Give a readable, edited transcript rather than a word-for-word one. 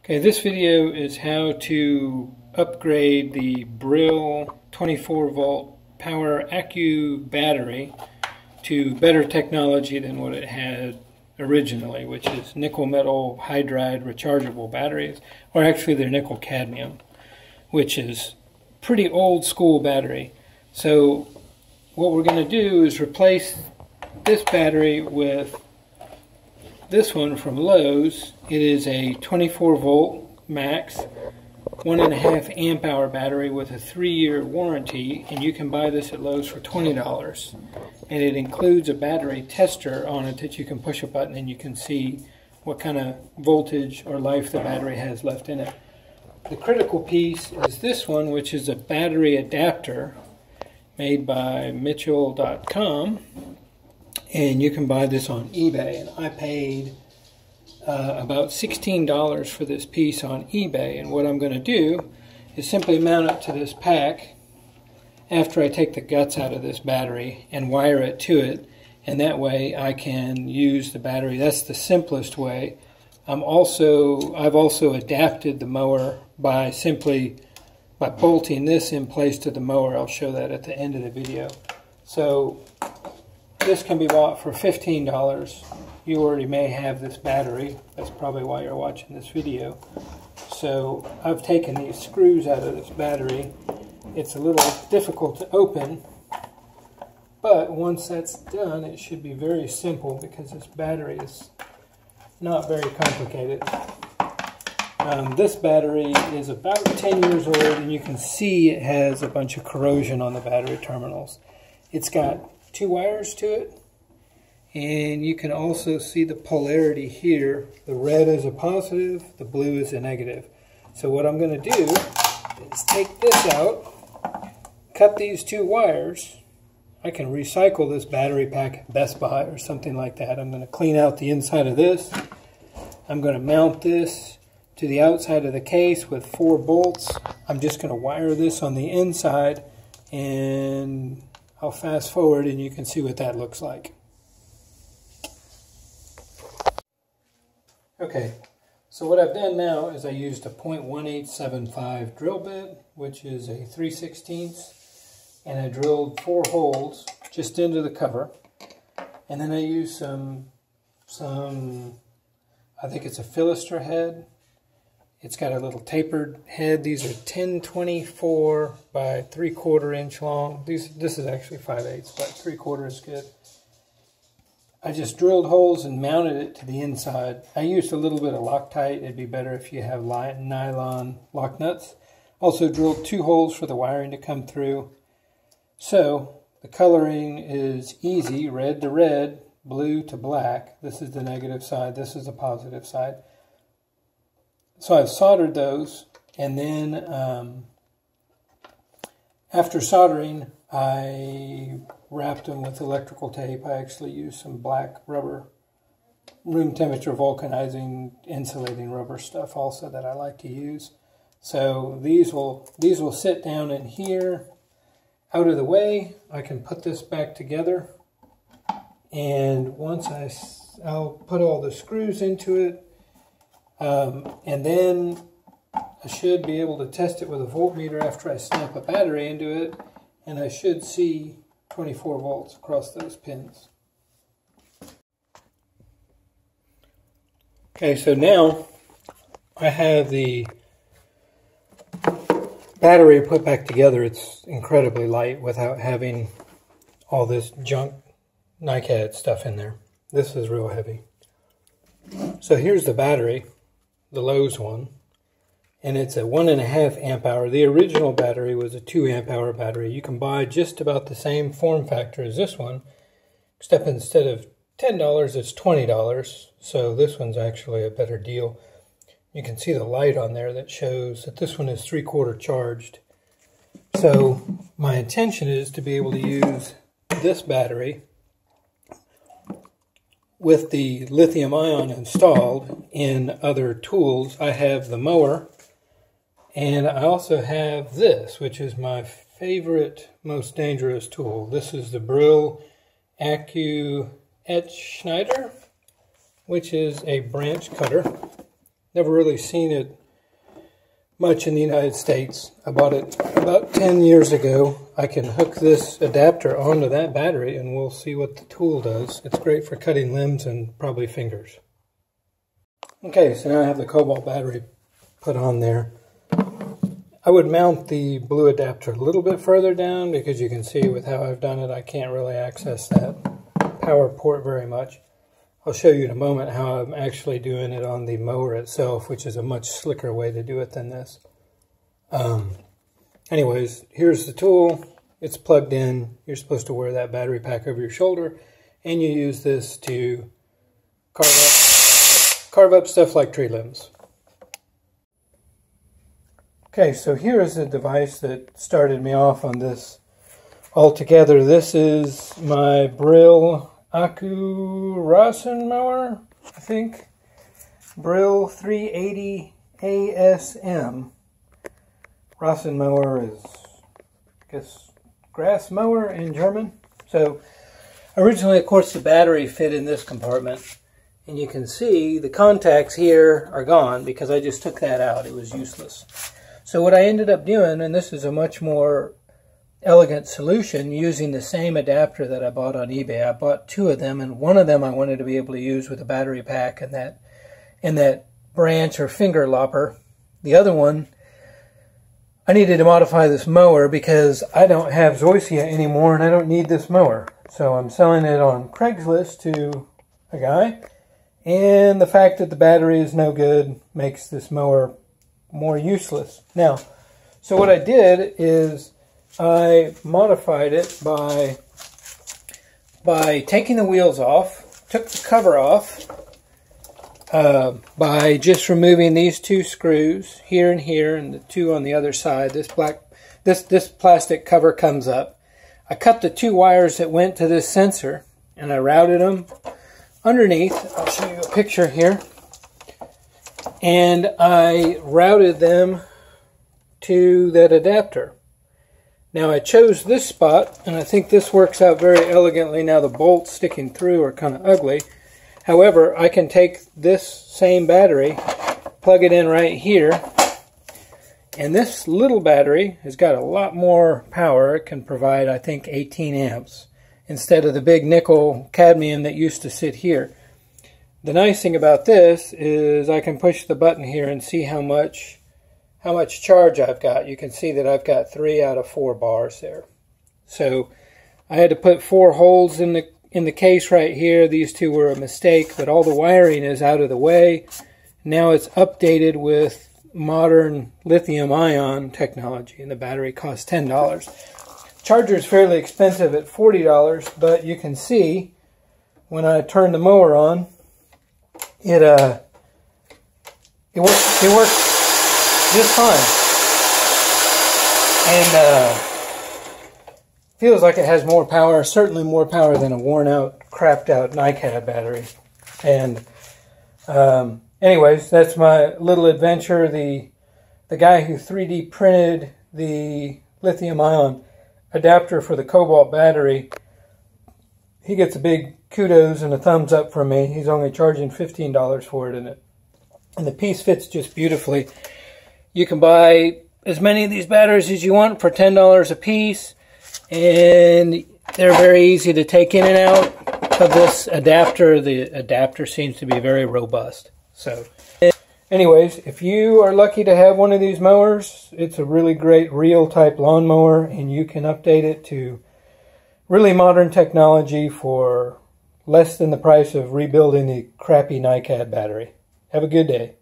Okay, this video is how to upgrade the Brill 24 volt power Accu battery to better technology than what it had originally, which is nickel metal hydride rechargeable batteries, or actually they're nickel cadmium, which is pretty old school battery. So what we're going to do is replace this battery with this one from Lowe's. It is a 24 volt max 1.5 amp hour battery with a 3-year warranty, and you can buy this at Lowe's for $20. And it includes a battery tester on it that you can push a button and you can see what kind of voltage or life the battery has left in it. The critical piece is this one, which is a battery adapter made by Mitchell.com, and you can buy this on eBay. And I paid about $16 for this piece on eBay, and what I'm going to do is simply mount it to this pack after I take the guts out of this battery and wire it to it, and that way I can use the battery. That's the simplest way. I've also adapted the mower by bolting this in place to the mower. I'll show that at the end of the video. So this can be bought for $15. You already may have this battery. That's probably why you're watching this video. So I've taken these screws out of this battery. It's a little difficult to open, but once that's done, it should be very simple because this battery is not very complicated. This battery is about 10 years old, and you can see it has a bunch of corrosion on the battery terminals. It's got 2 wires to it, and you can also see the polarity here. The red is a positive, the blue is a negative. So what I'm going to do is take this out, cut these 2 wires. I can recycle this battery pack at Best Buy or something like that. I'm going to clean out the inside of this. I'm going to mount this to the outside of the case with 4 bolts. I'm just going to wire this on the inside, and I'll fast forward and you can see what that looks like. Okay, so what I've done now is I used a .1875 drill bit, which is a 3/16, and I drilled 4 holes just into the cover. And then I used some I think it's a Philister head. It's got a little tapered head. These are 1024 by 3/4 inch long. This is actually 5/8, but 3/4 is good. I just drilled holes and mounted it to the inside. I used a little bit of Loctite. It'd be better if you have nylon lock nuts. Also drilled 2 holes for the wiring to come through. So the coloring is easy: red to red, blue to black. This is the negative side, this is the positive side. So I've soldered those, and then after soldering, I wrapped them with electrical tape. I actually used some black rubber, room temperature vulcanizing insulating rubber stuff also that I like to use. So these will sit down in here out of the way. I can put this back together, and once I'll put all the screws into it, and then I should be able to test it with a voltmeter after I snap a battery into it, and I should see 24 volts across those pins. Okay, so now I have the battery put back together. It's incredibly light without having all this junk NiCad stuff in there. This is real heavy. So here's the battery, the Lowe's one, and it's a 1.5 amp hour. The original battery was a 2 amp hour battery. You can buy just about the same form factor as this one, except instead of $10, it's $20. So this one's actually a better deal. You can see the light on there that shows that this one is 3/4 charged. So my intention is to be able to use this battery with the lithium ion installed in other tools. I have the mower, and I also have this, which is my favorite, most dangerous tool. This is the Brill Accu Schneider, which is a branch cutter. Never really seen it much in the United States. I bought it about 10 years ago. I can hook this adapter onto that battery and we'll see what the tool does. It's great for cutting limbs and probably fingers. Okay, so now I have the cobalt battery put on there. I would mount the blue adapter a little bit further down because you can see with how I've done it, I can't really access that power port very much. I'll show you in a moment how I'm actually doing it on the mower itself, which is a much slicker way to do it than this. Anyways, here's the tool. It's plugged in. You're supposed to wear that battery pack over your shoulder, and you use this to carve up stuff like tree limbs. Okay, so here is the device that started me off on this altogether. This is my Brill mower, I think. Brill 380 ASM. Rasen mower is, I guess, grass mower in German. So originally, of course, the battery fit in this compartment. And you can see the contacts here are gone because I just took that out. It was useless. So what I ended up doing, and this is a much more elegant solution, using the same adapter that I bought on eBay. I bought two of them, and one of them I wanted to be able to use with a battery pack and that branch or finger lopper. The other one, I needed to modify this mower because I don't have Zoysia anymore and I don't need this mower. So I'm selling it on Craigslist to a guy, and the fact that the battery is no good makes this mower more useless. Now, so what I did is I modified it by taking the wheels off, took the cover off, by just removing these two screws here and here, and the two on the other side. This plastic cover comes up. I cut the two wires that went to this sensor, and I routed them underneath. I'll show you a picture here. And I routed them to that adapter. Now I chose this spot, and I think this works out very elegantly. Now the bolts sticking through are kind of ugly. However, I can take this same battery, plug it in right here, and this little battery has got a lot more power. It can provide, I think, 18 amps instead of the big nickel cadmium that used to sit here. The nice thing about this is I can push the button here and see how much charge I've got. You can see that I've got 3 out of 4 bars there. So I had to put 4 holes in the case right here. These two were a mistake, but all the wiring is out of the way. Now it's updated with modern lithium ion technology, and the battery costs $10. Charger is fairly expensive at $40, but you can see when I turn the mower on, it works just fine, and feels like it has more power, certainly more power than a worn out, crapped out NiCad battery. And anyways, that's my little adventure. The guy who 3D printed the lithium ion adapter for the cobalt battery, he gets a big kudos and a thumbs up from me. He's only charging $15 for it, and the piece fits just beautifully. You can buy as many of these batteries as you want for $10 a piece, and they're very easy to take in and out of this adapter. The adapter seems to be very robust. So anyways, if you are lucky to have one of these mowers, it's a really great reel type lawnmower, and you can update it to really modern technology for less than the price of rebuilding the crappy NiCad battery. Have a good day.